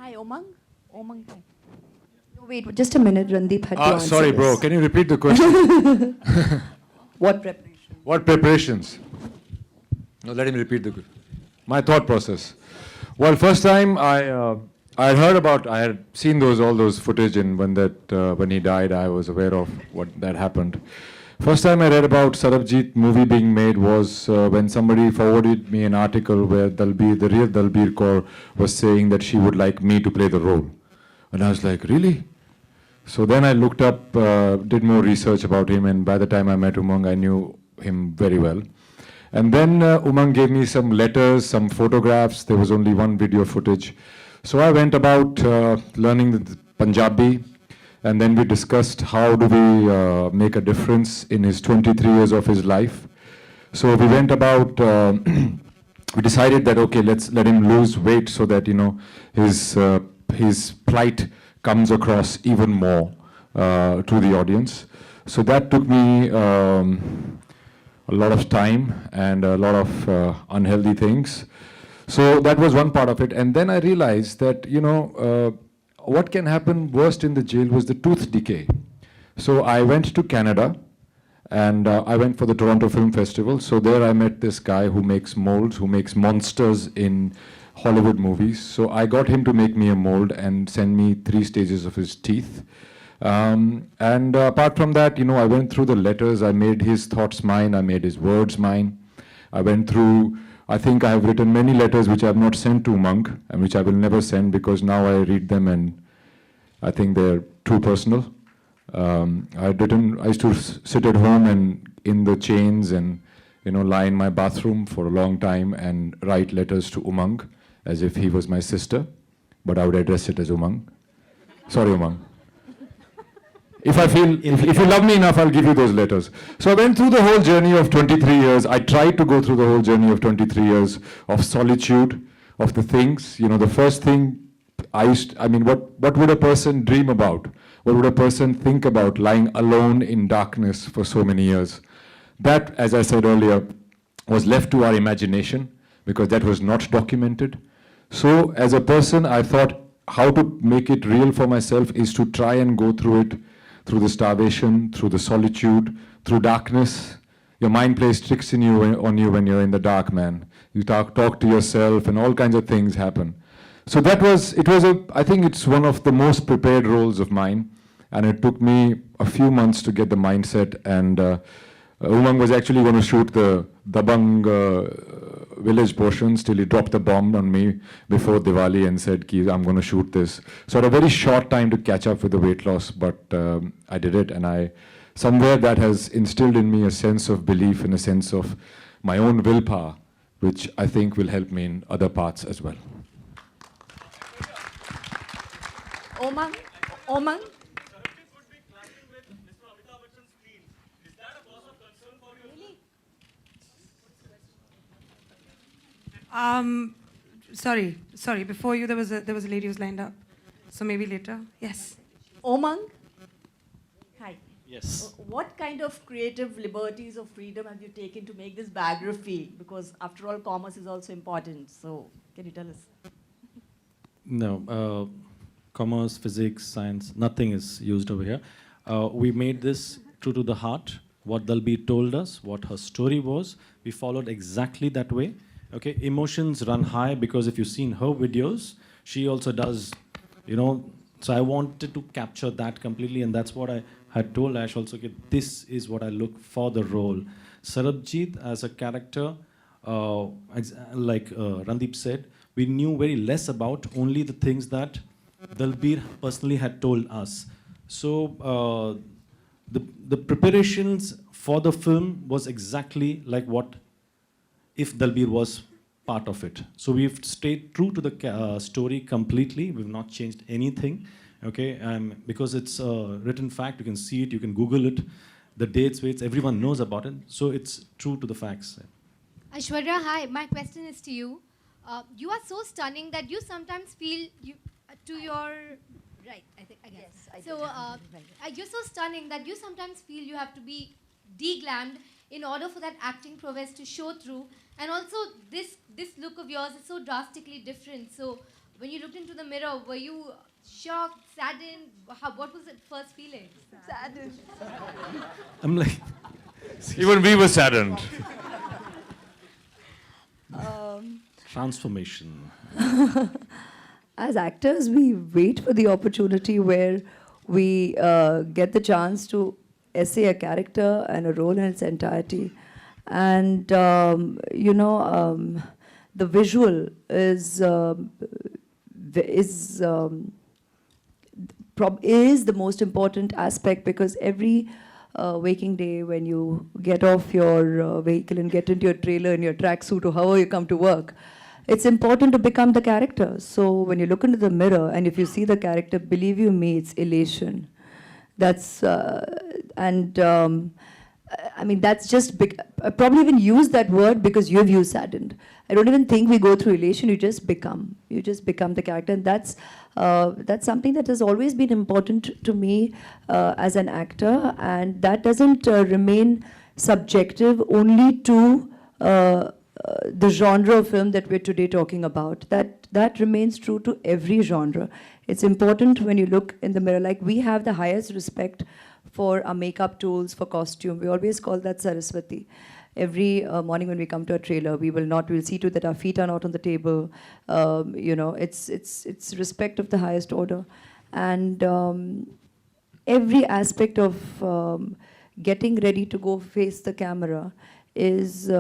Hi, Omang. Omang, hi. No, wait, just a minute. Randeep had to answer Sorry, bro. this. Can you repeat the question? What preparation? What preparations? No, let him repeat my thought process. Well, first time I had seen all those footage, and when he died, I was aware of what that happened. First time I read about Sarbjit movie being made was when somebody forwarded me an article where the real Dalbir Kaur was saying that she would like me to play the role. And I was like, really? So then I looked up, did more research about him, and by the time I met Umang, I knew him very well. And then Umang gave me some letters, some photographs. There was only one video footage. So I went about learning the Punjabi, and then we discussed how do we make a difference in his 23 years of his life. So we went about, we decided that, okay, let's let him lose weight so that, his plight comes across even more to the audience. So that took me a lot of time and a lot of unhealthy things. So that was one part of it. And then I realized that, what can happen worst in the jail was the tooth decay. So I went to Canada, and I went for the Toronto Film Festival. So there I met this guy who makes molds, who makes monsters in Hollywood movies. So I got him to make me a mold and send me 3 stages of his teeth. And apart from that, I went through the letters. I made his thoughts mine. I made his words mine. I went through, I think I have written many letters which I have not sent to Monk, and which I will never send, because now I read them and I think they're too personal. I used to sit at home and in the chains and lie in my bathroom for a long time and write letters to Umang as if he was my sister, but I would address it as Umang. Sorry, Umang. If you love me enough, I'll give you those letters. So I went through the whole journey of 23 years. I tried to go through the whole journey of 23 years of solitude, of the things. The first thing what would a person dream about? What would a person think about lying alone in darkness for so many years? That, as I said earlier, was left to our imagination because that was not documented. So as a person, I thought how to make it real for myself is to try and go through it, through the starvation, through the solitude, through darkness. Your mind plays tricks on you when you're in the dark, man. You talk to yourself and all kinds of things happen. So I think it's one of the most prepared roles of mine. And it took me a few months to get the mindset. And Umang was actually going to shoot the Dabang village portions till he dropped the bomb on me before Diwali and said, I'm going to shoot this. So I had a very short time to catch up with the weight loss, but I did it. And somewhere that has instilled in me a sense of belief and a sense of my own willpower, which I think will help me in other parts as well. Omang? Omang? Sorry. Before you, there was a lady who's lined up. So maybe later. Yes. Omang? Hi. Yes. What kind of creative liberties or freedom have you taken to make this biography? Because after all, commerce is also important. So can you tell us? No. Commerce, physics, science, nothing is used over here. We made this true to the heart. What Dalbir told us, what her story was, we followed exactly that way. Okay, emotions run high because if you've seen her videos, she also does, so I wanted to capture that completely, and that's what I had told Ash also, okay, this is what I look for the role. Sarbjit as a character, like Randeep said, we knew very less about, only the things that Dalbir personally had told us. So the preparations for the film was exactly like what if Dalbir was part of it. So we've stayed true to the story completely. We've not changed anything, okay? Because it's a written fact, you can see it, you can Google it, the dates, weights, everyone knows about it. So it's true to the facts. Aishwarya, hi. My question is to you. You are so stunning that you sometimes feel to your right. I guess. Yes, I so you're so stunning that you sometimes feel you have to be deglammed in order for that acting prowess to show through. And also, this look of yours is so drastically different. So when you looked into the mirror, were you shocked, saddened? What was the first feeling? Saddened. I'm like, Even we were saddened. transformation. As actors, we wait for the opportunity where we get the chance to essay a character and a role in its entirety. And, the visual is the most important aspect, because every waking day when you get off your vehicle and get into your trailer in your tracksuit or however you come to work, it's important to become the character. So when you look into the mirror and if you see the character, believe you me, it's elation. That's, that's just big. I probably even use that word because you have used saddened. I don't even think we go through elation, you just become. You just become the character. And that's something that has always been important to me as an actor. And that doesn't remain subjective only to the genre of film that we're today talking about. That remains true to every genre. It's important when you look in the mirror, like we have the highest respect for our makeup tools, for costume. We always call that Saraswati. Every morning when we come to a trailer, we'll see to that our feet are not on the table. It's respect of the highest order. And every aspect of getting ready to go face the camera is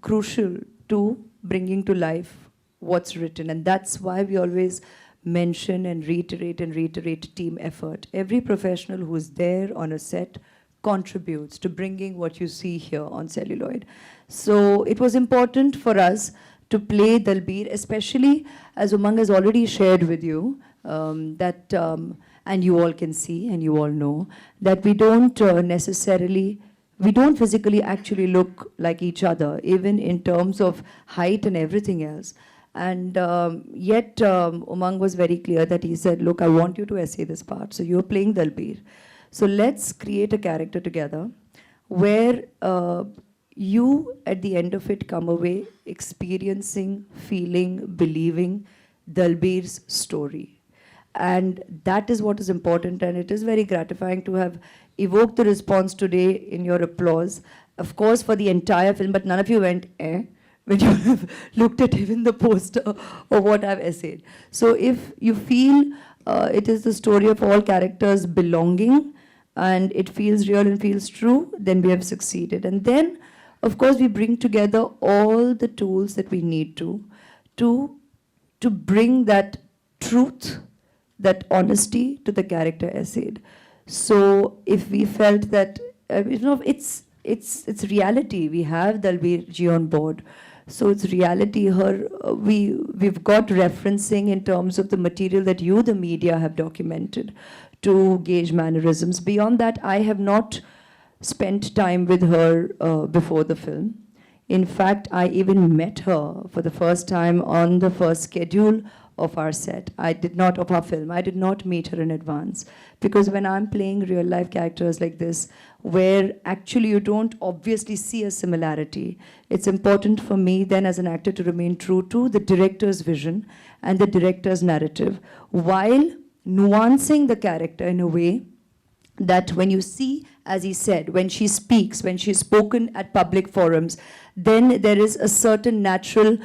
crucial to bringing to life what's written. And that's why we always mention and reiterate team effort. Every professional who's there on a set contributes to bringing what you see here on celluloid. So it was important for us to play Dalbir, especially as Umang has already shared with you, and you all can see and you all know, that we don't physically actually look like each other, even in terms of height and everything else. And yet Umang was very clear that he said, look, I want you to essay this part. So you're playing Dalbir. So let's create a character together where you, at the end of it, come away experiencing, feeling, believing Dalbir's story. And that is what is important, and it is very gratifying to have evoked the response today in your applause, of course, for the entire film, but none of you went, when you have looked at even the poster or what I've essayed. So if you feel it is the story of all characters belonging, and it feels real and feels true, then we have succeeded. And then, of course, we bring together all the tools that we need to bring that truth, that honesty to the character essayed. So if we felt that, it's reality. We have Dalbir ji on board. So it's reality. We've got referencing in terms of the material that you, the media, have documented to gauge mannerisms. Beyond that, I have not spent time with her before the film. In fact, I even met her for the first time on the first schedule of our set. Of our film. I did not meet her in advance. Because when I'm playing real life characters like this, where actually you don't obviously see a similarity, it's important for me then as an actor to remain true to the director's vision and the director's narrative, while nuancing the character in a way that when you see, as he said, when she speaks, when she's spoken at public forums, then there is a certain natural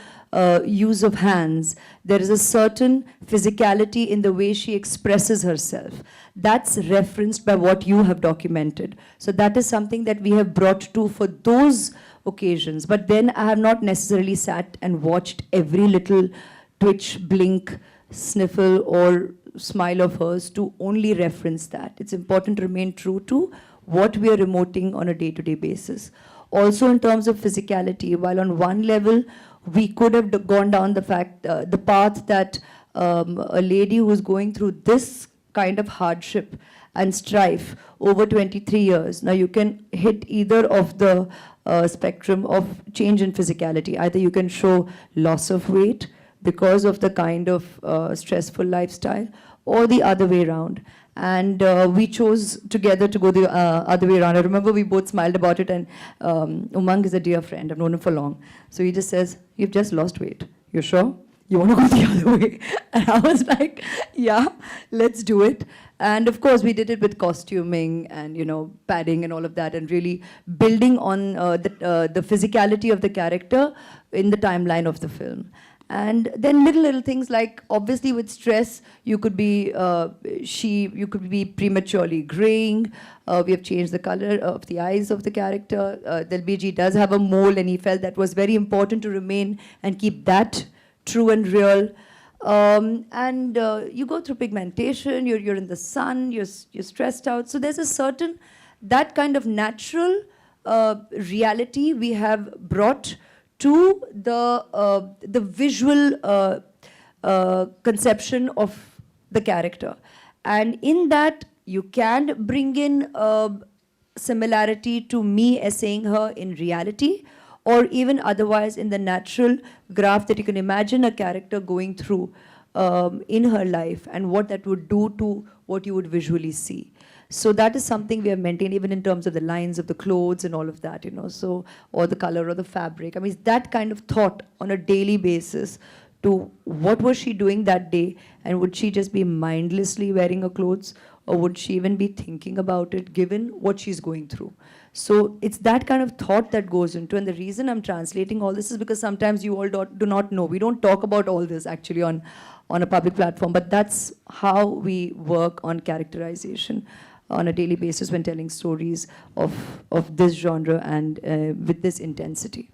use of hands. There is a certain physicality in the way she expresses herself. That's referenced by what you have documented. So that is something that we have brought to for those occasions. But then I have not necessarily sat and watched every little twitch, blink, sniffle, or smile of hers to only reference that. It's important to remain true to what we are emoting on a day-to-day basis. Also in terms of physicality, while on one level, we could have gone down the path that a lady who's going through this kind of hardship and strife over 23 years, now you can hit either of the spectrum of change in physicality. Either you can show loss of weight because of the kind of stressful lifestyle, or the other way around. And we chose together to go the other way around. I remember we both smiled about it, and Umang is a dear friend. I've known him for long. So he just says, you've just lost weight. You sure? you want to go the other way? And I was like, yeah, let's do it. And of course, we did it with costuming and, you know, padding and all of that, and really building on the physicality of the character in the timeline of the film. And then little things like, obviously with stress, you could be, you could be prematurely graying. We have changed the color of the eyes of the character. Dalbiji does have a mole, and he felt that was very important to remain and keep that true and real. You go through pigmentation, you're in the sun, you're stressed out. So there's a certain, that kind of natural reality we have brought to the visual conception of the character. And in that, you can bring in similarity to me essaying her in reality, or even otherwise in the natural graph that you can imagine a character going through in her life, and what that would do to what you would visually see. So that is something we have maintained, even in terms of the lines of the clothes and all of that, you know, so, or the color or the fabric. I mean, that kind of thought on a daily basis to what was she doing that day, and would she just be mindlessly wearing her clothes, or would she even be thinking about it given what she's going through? So it's that kind of thought that goes into, and the reason I'm translating all this is because sometimes you all do not know. We don't talk about all this actually on a public platform, but that's how we work on characterization on a daily basis when telling stories of this genre and with this intensity.